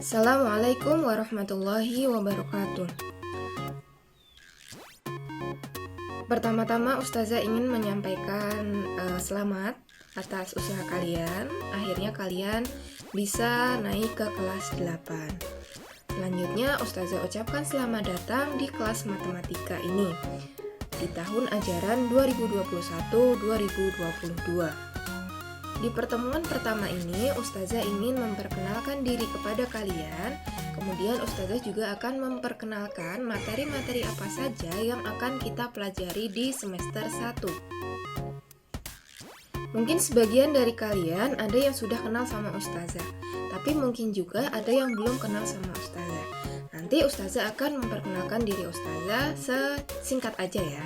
Assalamualaikum warahmatullahi wabarakatuh. Pertama-tama Ustazah ingin menyampaikan selamat atas usaha kalian. Akhirnya kalian bisa naik ke kelas 8. Selanjutnya Ustazah ucapkan selamat datang di kelas matematika ini di tahun ajaran 2021-2022. Di pertemuan pertama ini, Ustazah ingin memperkenalkan diri kepada kalian. Kemudian Ustazah juga akan memperkenalkan materi-materi apa saja yang akan kita pelajari di semester 1. Mungkin sebagian dari kalian ada yang sudah kenal sama Ustazah, tapi mungkin juga ada yang belum kenal sama Ustazah. Nanti Ustazah akan memperkenalkan diri Ustazah sesingkat aja ya.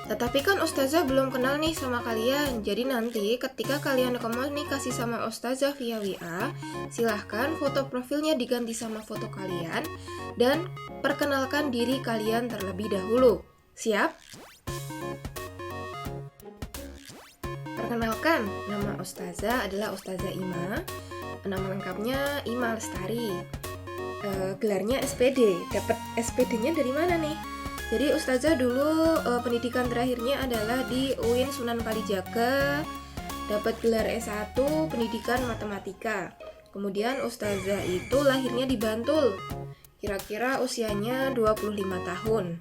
Tetapi kan Ustazah belum kenal nih sama kalian. Jadi nanti ketika kalian komunikasi sama Ustazah via WA, silahkan foto profilnya diganti sama foto kalian dan perkenalkan diri kalian terlebih dahulu. Siap? Perkenalkan, nama Ustazah adalah Ustazah Ima. Nama lengkapnya Ima Lestari. Gelarnya SPD. Dapat SPD-nya dari mana nih? Jadi Ustazah dulu pendidikan terakhirnya adalah di UIN Sunan Kalijaga, dapat gelar S1 pendidikan matematika. Kemudian Ustazah itu lahirnya di Bantul, kira-kira usianya 25 tahun.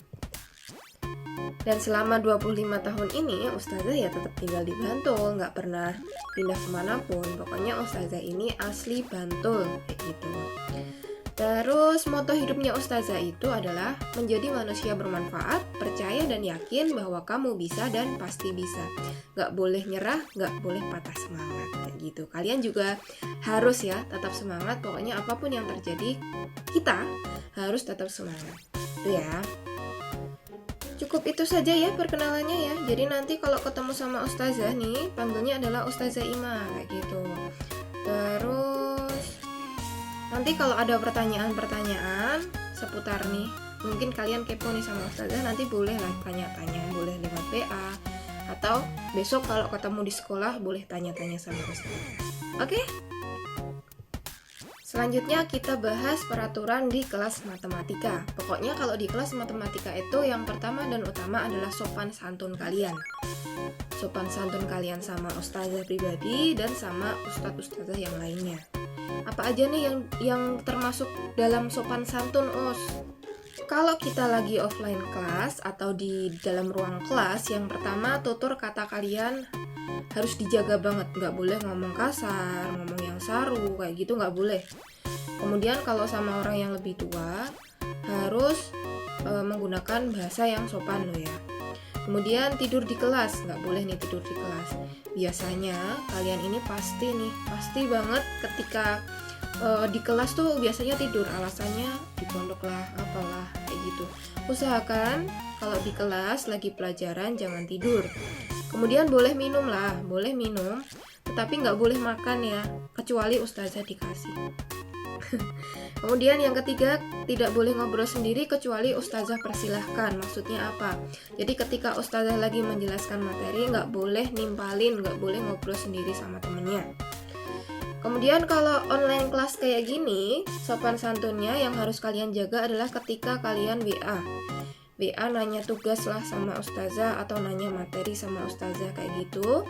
Dan selama 25 tahun ini Ustazah ya tetap tinggal di Bantul, nggak pernah pindah kemanapun. Pokoknya Ustazah ini asli Bantul, kayak gitu. Terus moto hidupnya Ustazah itu adalah menjadi manusia bermanfaat, percaya dan yakin bahwa kamu bisa dan pasti bisa. Gak boleh nyerah, gak boleh patah semangat, kayak gitu. Kalian juga harus ya tetap semangat, pokoknya apapun yang terjadi, kita harus tetap semangat. Itu ya. Cukup itu saja ya perkenalannya ya. Jadi nanti kalau ketemu sama Ustazah nih, panggilnya adalah Ustazah Ima, kayak gitu. Terus nanti kalau ada pertanyaan-pertanyaan seputar nih, mungkin kalian kepo nih sama Ustazah, nanti boleh lah tanya-tanya, boleh lewat WA, atau besok kalau ketemu di sekolah boleh tanya-tanya sama Ustazah. Oke? Selanjutnya kita bahas peraturan di kelas matematika. Pokoknya kalau di kelas matematika itu yang pertama dan utama adalah sopan santun kalian. Sopan santun kalian sama Ustazah pribadi dan sama Ustadz-Ustazah yang lainnya. Apa aja nih yang termasuk dalam sopan santun, Us? Kalau kita lagi offline kelas atau di dalam ruang kelas, yang pertama tutur kata kalian harus dijaga banget. Nggak boleh ngomong kasar, ngomong yang saru, kayak gitu nggak boleh. Kemudian kalau sama orang yang lebih tua, harus menggunakan bahasa yang sopan loh ya. Kemudian tidur di kelas, nggak boleh nih tidur di kelas. Biasanya kalian ini pasti banget ketika di kelas tuh biasanya tidur, alasannya di pondok lah, apalah, kayak gitu. Usahakan kalau di kelas lagi pelajaran jangan tidur. Kemudian boleh minum lah, boleh minum, tetapi nggak boleh makan ya, kecuali Ustazah dikasih. Kemudian yang ketiga, tidak boleh ngobrol sendiri kecuali Ustazah persilahkan. Maksudnya apa? Jadi ketika Ustazah lagi menjelaskan materi, nggak boleh nimpalin, nggak boleh ngobrol sendiri sama temennya. Kemudian kalau online kelas kayak gini, sopan santunnya yang harus kalian jaga adalah ketika kalian WA nanya tugas lah sama Ustazah atau nanya materi sama Ustazah kayak gitu.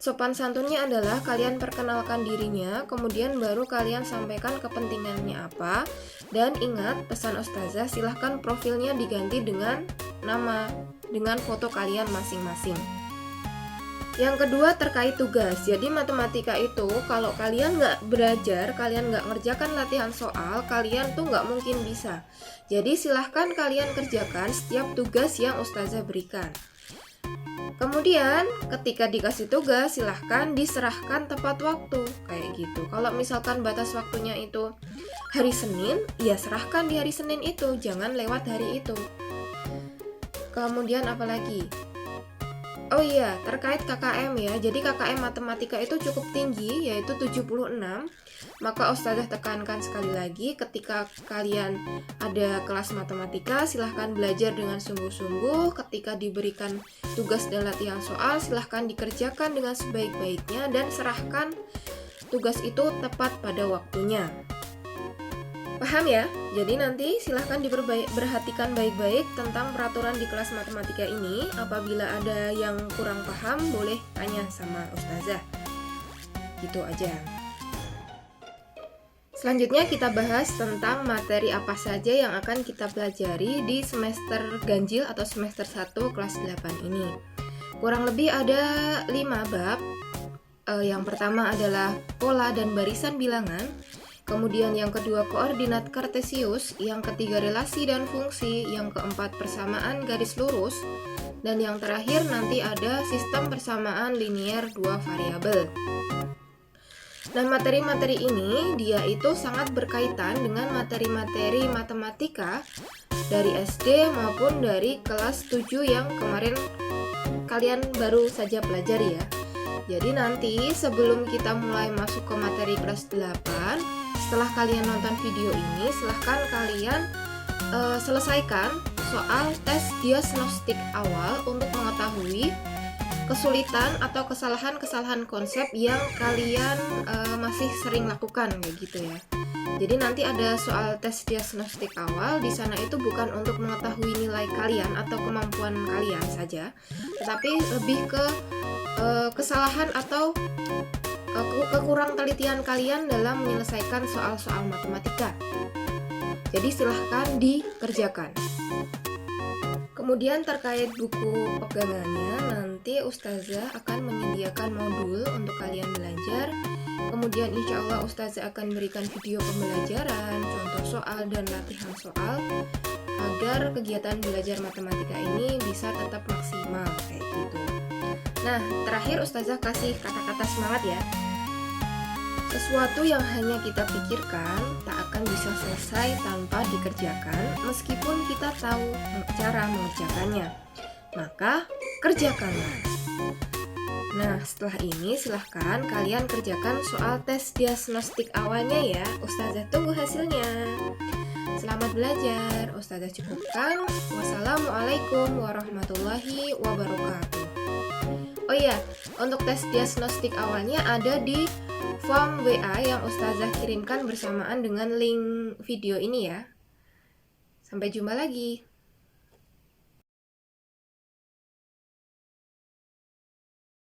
Sopan santunnya adalah kalian perkenalkan dirinya, kemudian baru kalian sampaikan kepentingannya apa. Dan ingat pesan Ustazah, silahkan profilnya diganti dengan nama, dengan foto kalian masing-masing. Yang kedua terkait tugas. Jadi matematika itu kalau kalian nggak belajar, kalian nggak ngerjakan latihan soal, kalian tuh nggak mungkin bisa. Jadi silahkan kalian kerjakan setiap tugas yang Ustazah berikan. Kemudian ketika dikasih tugas silahkan diserahkan tepat waktu, kayak gitu. Kalau misalkan batas waktunya itu hari Senin, ya serahkan di hari Senin itu, jangan lewat hari itu. Kemudian apalagi? Oh iya, terkait KKM ya. Jadi KKM matematika itu cukup tinggi, yaitu 76. Maka Ustazah tekankan sekali lagi, ketika kalian ada kelas matematika, silahkan belajar dengan sungguh-sungguh. Ketika diberikan tugas dan latihan soal, silahkan dikerjakan dengan sebaik-baiknya dan serahkan tugas itu tepat pada waktunya. Paham ya? Jadi nanti silahkan diperhatikan baik-baik tentang peraturan di kelas matematika ini. Apabila ada yang kurang paham, boleh tanya sama Ustazah. Gitu aja. Selanjutnya kita bahas tentang materi apa saja yang akan kita pelajari di semester ganjil atau semester 1 kelas 8 ini. Kurang lebih ada 5 bab. Yang pertama adalah pola dan barisan bilangan. Kemudian yang kedua koordinat kartesius, yang ketiga relasi dan fungsi, yang keempat persamaan garis lurus, dan yang terakhir nanti ada sistem persamaan linier dua variabel. Dan materi-materi ini dia itu sangat berkaitan dengan materi-materi matematika dari SD maupun dari kelas 7 yang kemarin kalian baru saja pelajari ya. Jadi nanti sebelum kita mulai masuk ke materi kelas 8, setelah kalian nonton video ini, silahkan kalian selesaikan soal tes diagnostik awal untuk mengetahui kesulitan atau kesalahan-kesalahan konsep yang kalian masih sering lakukan kayak gitu ya. Jadi nanti ada soal tes diagnostik awal, di sana itu bukan untuk mengetahui nilai kalian atau kemampuan kalian saja, tetapi lebih ke kesalahan atau kekurang telitian kalian dalam menyelesaikan soal-soal matematika. Jadi silahkan dikerjakan. Kemudian terkait buku pegangannya, nanti Ustazah akan menyediakan modul untuk kalian belajar. Kemudian insya Allah Ustazah akan berikan video pembelajaran, contoh soal dan latihan soal, agar kegiatan belajar matematika ini bisa tetap maksimal kayak gitu. Nah, terakhir Ustazah kasih kata-kata semangat ya. Sesuatu yang hanya kita pikirkan tak akan bisa selesai tanpa dikerjakan, meskipun kita tahu cara mengerjakannya. Maka, kerjakanlah. Nah, setelah ini silahkan kalian kerjakan soal tes diagnostik awalnya ya. Ustazah tunggu hasilnya. Selamat belajar. Ustazah cukupkan. Wassalamualaikum warahmatullahi wabarakatuh. Oh iya, untuk tes diagnostik awalnya ada di form WA yang Ustazah kirimkan bersamaan dengan link video ini ya. Sampai jumpa lagi.